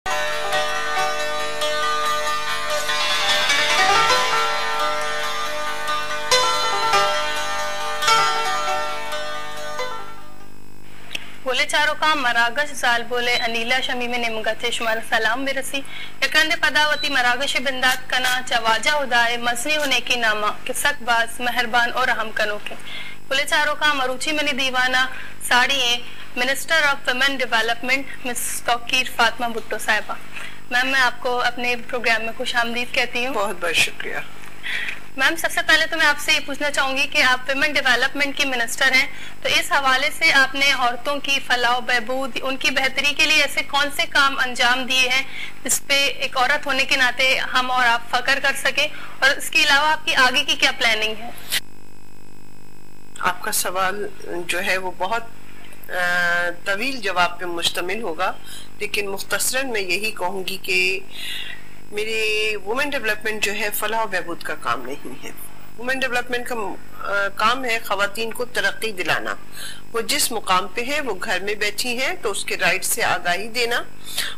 बोले चारों काम मरागश जाल बोले अनीला शमीम निमगते शुमार सलाम बिरसी यकंदे पदावती मरागश बिंदात कना चवाजा उदाए मसनी होने की नामा किसक बास मेहरबान और रहम कनो के बोले चारों काम अरुचि मनी दीवाना sari minister of women development miss Tauqeer Fatima Bhutto साहिबा। मैम, मैं आपको अपने प्रोग्राम में खुशामदीद कहती हूँ। बहुत बहुत शुक्रिया मैम। सबसे पहले तो मैं आपसे ये पूछना चाहूंगी कि आप वुमेन डेवलपमेंट की मिनिस्टर हैं, तो इस हवाले से आपने औरतों की फलाह बहबूद, उनकी बेहतरी के लिए ऐसे कौन से काम अंजाम दिए हैं जिस पे एक औरत होने के नाते हम और आप फख्र कर सके, और इसके अलावा आपकी आगे की क्या प्लानिंग है? आपका सवाल जो है वो बहुत तवील जवाब पे मुश्तमिल होगा, लेकिन मुख्तसरन मैं यही कहूंगी कि मेरे वुमेन डेवलपमेंट जो है फलाह बहबूद का काम नहीं है। वुमेन डेवलपमेंट का काम है खवातीन को तरक्की दिलाना। वो जिस मुकाम पे है, वो घर में बैठी है तो उसके राइट से आगाही देना,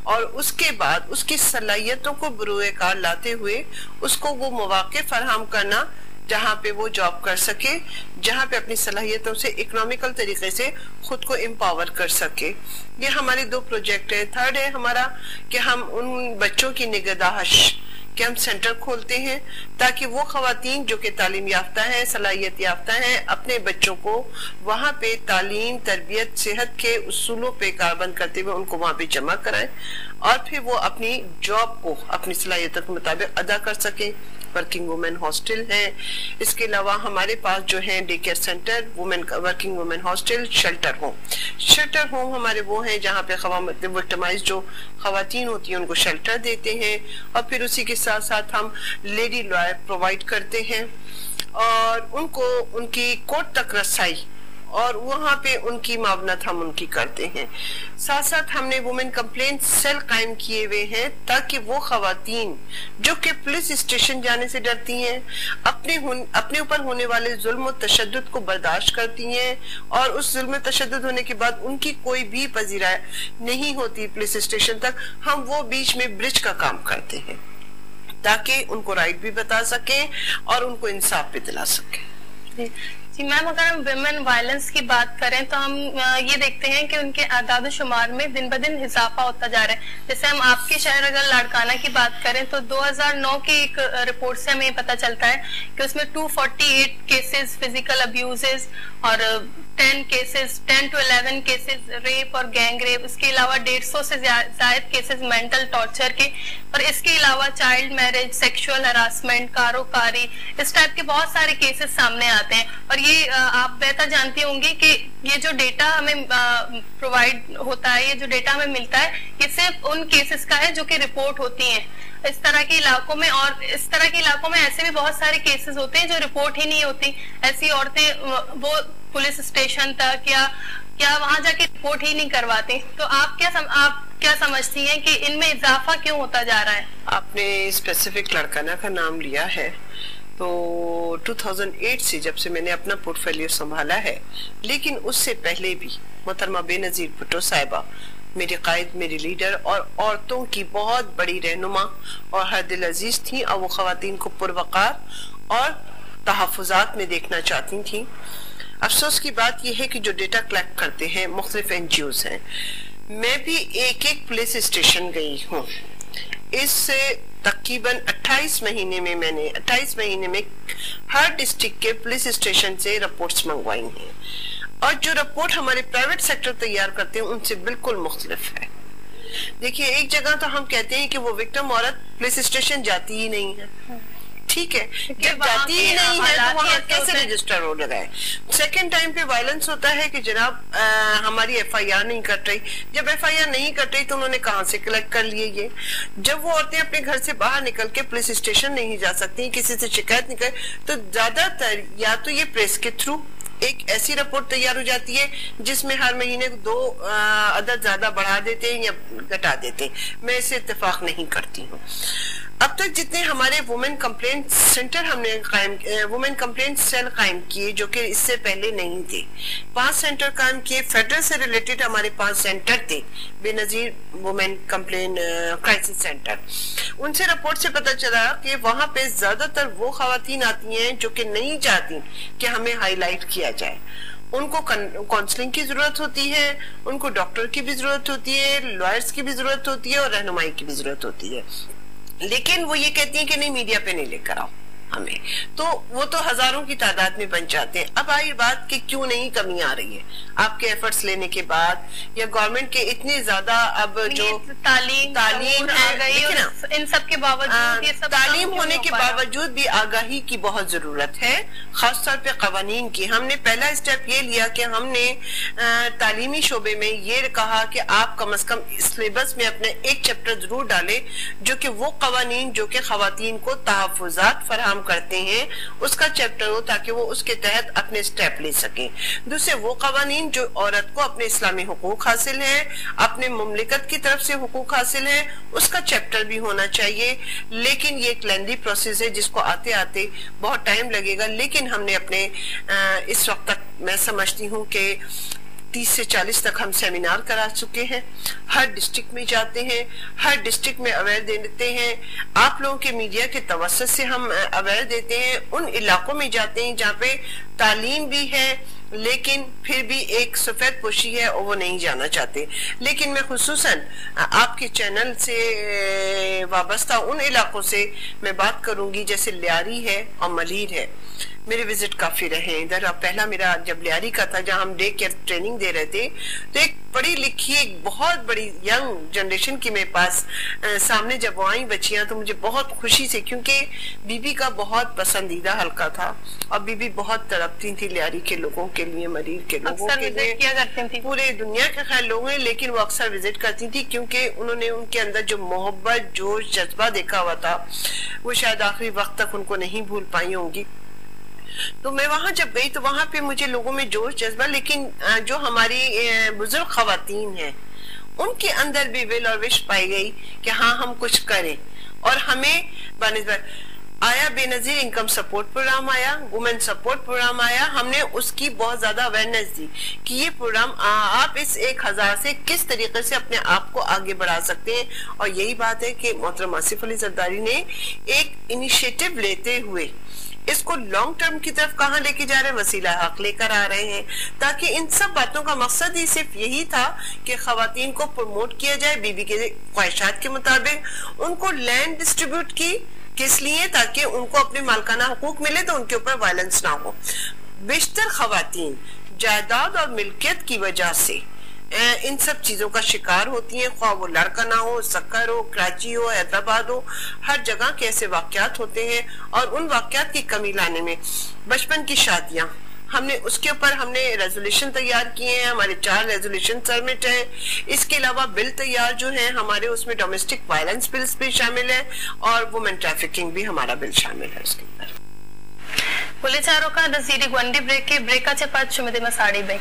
और उसके बाद उसकी सलाहियतों को बरूए कार लाते हुए उसको वो मौके फराहम करना जहाँ पे वो जॉब कर सके, जहाँ पे अपनी सलाहियतों से इकोनॉमिकल तरीके से खुद को एम्पावर कर सके। ये हमारे दो प्रोजेक्ट है। थर्ड है हमारा कि हम उन बच्चों की निगहदाश्त कि हम सेंटर खोलते हैं ताकि वो खवातीन जो कि तालीम याफ्ता है, सलाहियत याफ्ता है, अपने बच्चों को वहाँ पे तालीम, तरबियत, सेहत के उसूलों पे कारबंद करते हुए उनको वहाँ पे जमा कराएं और फिर वो अपनी जॉब को अपनी सलाहियतों के मुताबिक अदा कर सके। वर्किंग वुमेन हॉस्टल है। इसके अलावा हमारे पास जो है day care centre, working women hostel, shelter home हमारे वो हैं जहाँ पे विक्टिमाइज जो खवातीन होती हैं उनको शेल्टर देते हैं, और फिर उसी के साथ साथ हम लेडी लॉयर प्रोवाइड करते हैं और उनको उनकी कोर्ट तक रसाई और वहाँ पे उनकी मावनत हम उनकी करते हैं। साथ साथ हमने वुमेन कंप्लेंट सेल कायम किए हुए हैं ताकि वो खवातीन जो कि पुलिस स्टेशन जाने से डरती हैं, अपने ऊपर होने वाले जुल्म और तशद्दुद को बर्दाश्त करती हैं, और उस जुल्म तशद्दुद होने के बाद उनकी कोई भी पजीराई नहीं होती पुलिस स्टेशन तक, हम वो बीच में ब्रिज का काम करते हैं ताकि उनको राइट भी बता सके और उनको इंसाफ भी दिला सके। जी मैम, अगर हम विमेन वायलेंस की बात करें तो हम ये देखते हैं कि उनके आदाद शुमार में दिन ब दिन इजाफा होता जा रहा है। जैसे हम आपके शहर अगर लाड़काना की बात करें तो 2009 की एक रिपोर्ट से हमें पता चलता है कि उसमें 248 केसेस फिजिकल अब्यूजेस और 10 to 11 केसेस रेप और गैंग रेप, इसके अलावा 150 से ज्यादा केसेस मेंटल टॉर्चर के, और इसके अलावा चाइल्ड मैरिज, सेक्सुअल हरासमेंट, कारोकारी, इस टाइप के बहुत सारे केसेस सामने आते हैं। और ये आप बेहतर जानती होंगी कि ये जो डेटा हमें प्रोवाइड होता है, ये जो डेटा हमें मिलता है, ये सिर्फ उन केसेस का है जो कि रिपोर्ट होती हैं इस तरह के इलाकों में, और इस तरह के इलाकों में ऐसे भी बहुत सारे केसेस होते हैं जो रिपोर्ट ही नहीं होती। ऐसी औरतें वो पुलिस स्टेशन तक या वहां जाके रिपोर्ट ही नहीं करवाती। तो आप क्या समझती हैं कि इनमें इजाफा क्यों होता जा रहा है? आपने स्पेसिफिक लड़काना का नाम लिया है, तो 2008 से जब से मैंने अपना पोर्टफोलियो संभाला है, लेकिन उससे पहले भी मोहतरमा बेनजीर भुट्टो साहिबा मेरी कायद, मेरी लीडर और औरतों की बहुत बड़ी रहनुमा और हर दिल अजीज थी, और वो खवातीन को पुरवकार और तहफ़्फ़ुज़ात में देखना चाहती थी। अफसोस की बात यह है कि जो डेटा कलेक्ट करते हैं मुख्तलिफ NGOs हैं, मैं भी एक पुलिस स्टेशन गई हूँ। इस तकरीबन 28 महीने में हर डिस्ट्रिक्ट के पुलिस स्टेशन से रिपोर्ट्स मंगवाई हैं, और जो रिपोर्ट हमारे प्राइवेट सेक्टर तैयार करते हैं उनसे बिल्कुल मुख्तलिफ है। देखिए, एक जगह तो हम कहते हैं कि वो विक्टिम औरत पुलिस स्टेशन जाती ही नहीं है, ठीक है, जब जाती ही नहीं है तो वहाँ कैसे रजिस्टर हो रहा है। सेकंड टाइम पे वायलेंस होता है कि जनाब हमारी FIR नहीं कट रही। जब FIR नहीं कट रही तो उन्होंने कहाँ से कलेक्ट कर लिए ये? जब वो औरतें अपने घर से बाहर निकल के पुलिस स्टेशन नहीं जा सकती, किसी से शिकायत नहीं कर, तो ज्यादातर या तो ये प्रेस के थ्रू एक ऐसी रिपोर्ट तैयार हो जाती है जिसमें हर महीने 2 अदद ज्यादा बढ़ा देते हैं या घटा देते हैं। मैं इससे इत्तेफाक नहीं करती हूँ। अब तक जितने हमारे वुमेन कंप्लेंट सेंटर हमने वुमेन कंप्लेंट सेल कायम किए जो कि इससे पहले नहीं थे, 5 सेंटर कायम किए। फेडरल से रिलेटेड हमारे 5 सेंटर थे, Benazir women complaint crisis centre. उनसे रिपोर्ट से पता चला कि वहां पे ज्यादातर वो खवातीन आती हैं जो कि नहीं चाहती कि हमें हाईलाइट किया जाए। उनको काउंसलिंग की जरूरत होती है, उनको डॉक्टर की भी जरूरत होती है, लॉयर्स की भी जरूरत होती है और रहनुमाई की भी जरूरत होती है, लेकिन वो ये कहती है कि नहीं मीडिया पे नहीं लेकर आओ हमें, तो वो तो हजारों की तादाद में बन जाते हैं। अब आई बात कि क्यों नहीं कमी आ रही है आपके एफर्ट्स लेने के बाद, या गवर्नमेंट के इतने ज्यादा अब जो तालीम है, इन सब के बावजूद ये सब तालीम होने के बावजूद भी आगाही की बहुत जरूरत है, खासतौर पे कवानीन की। हमने पहला स्टेप ये लिया कि हमने तालीमी शोबे में ये कहा कि आप कम से कम सिलेबस में अपने एक चैप्टर जरूर डालें जो कि वो कवानीन जो कि खवातीन को तहफ़्फ़ुज़ात फराहम करते हैं उसका चैप्टर हो, ताकि वो उसके तहत अपने स्टेप ले सकें। दूसरे वो कवानीन जो औरत को अपने इस्लामी हुकूक हासिल है, अपने मुमलिकत की तरफ से हुकूक हासिल है, उसका चैप्टर भी होना चाहिए। लेकिन ये एक लेंदी प्रोसेस है जिसको आते आते बहुत टाइम लगेगा, लेकिन हमने अपने इस वक्त तक मैं समझती हूँ कि 30 से 40 तक हम सेमिनार करा चुके हैं, हर डिस्ट्रिक्ट में जाते हैं, हर डिस्ट्रिक्ट में अवेयर देते हैं। आप लोगों के मीडिया के तवज्जुह से हम अवेयर देते हैं, उन इलाकों में जाते हैं जहाँ पे तालीम भी है लेकिन फिर भी एक सफेद पोशी है और वो नहीं जाना चाहते। लेकिन मैं खुसूसन आपके चैनल से वाबस्ता उन इलाकों से मैं बात करूंगी जैसे लियारी है और मलीर है। मेरे विजिट काफी रहे इधर। अब पहला मेरा जब लियारी का था जहां हम डे केयर ट्रेनिंग दे रहे थे, तो एक पढ़ी लिखी एक बहुत बड़ी यंग जनरेशन की मेरे पास सामने जब वो आई बच्चियां, तो मुझे बहुत खुशी से, क्योंकि बीबी का बहुत पसंदीदा हल्का था और बीबी बहुत तड़पती थी लियारी के लोगों के लिए, मरीज के लोगों के लिए, पूरे दुनिया के खैर लोग हैं, लेकिन वो अक्सर विजिट करती थी क्योंकि उन्होंने उनके अंदर जो मोहब्बत जोश जज्बा देखा हुआ था वो शायद आखिरी वक्त तक उनको नहीं भूल पाई होंगी। तो मैं वहां जब गई तो वहां पे मुझे लोगों में जोश जज्बा, लेकिन जो हमारी बुजुर्ग खवातीन हैं उनके अंदर भी विल और विश पाई गई कि हाँ हम कुछ करें। और हमें बानिस्बत आया बेनजीर इनकम सपोर्ट प्रोग्राम आया, वुमेन सपोर्ट प्रोग्राम आया, हमने उसकी बहुत ज्यादा अवेयरनेस दी कि ये प्रोग्राम आप इस 1000 से किस तरीके से अपने आप को आगे बढ़ा सकते हैं। और यही बात है कि मोहतरम आसिफ अली जरदारी ने एक इनिशिएटिव लेते हुए इसको लॉन्ग टर्म की तरफ कहां लेके जा रहे हैं, वसीला हक लेकर आ रहे हैं, ताकि इन सब बातों का मकसद ही सिर्फ यही था कि खवातीन को प्रमोट किया जाए बीबी के ख्वाहिशात के मुताबिक, उनको लैंड डिस्ट्रीब्यूट की किस लिए, ताकि उनको अपने मालकाना हुकूक मिले तो उनके ऊपर वायलेंस ना हो। बेशतर खवातीन जायदाद और मिल्कियत की वजह से इन सब चीजों का शिकार होती हैं, ख्वाह वो लड़का ना हो, सक्कर हो, कराची हो, हैदराबाद हो, हर जगह के ऐसे वाकयात होते हैं। और उन वाकयात की कमी लाने में बचपन की शादियां, हमने उसके ऊपर हमने रेजोल्यूशन तैयार किए हैं, हमारे 4 रेजोल्यूशन सबमिट हैं। इसके अलावा बिल तैयार जो है हमारे, उसमें डोमेस्टिक वायलेंस बिल्स भी शामिल है और वुमेन ट्रैफिकिंग भी हमारा बिल शामिल है उसके अंदर। पुलिस आरोप का नजीर ग्वंडी ब्रेक के ब्रेकाचे पाद शुमिदे में साड़ी बेक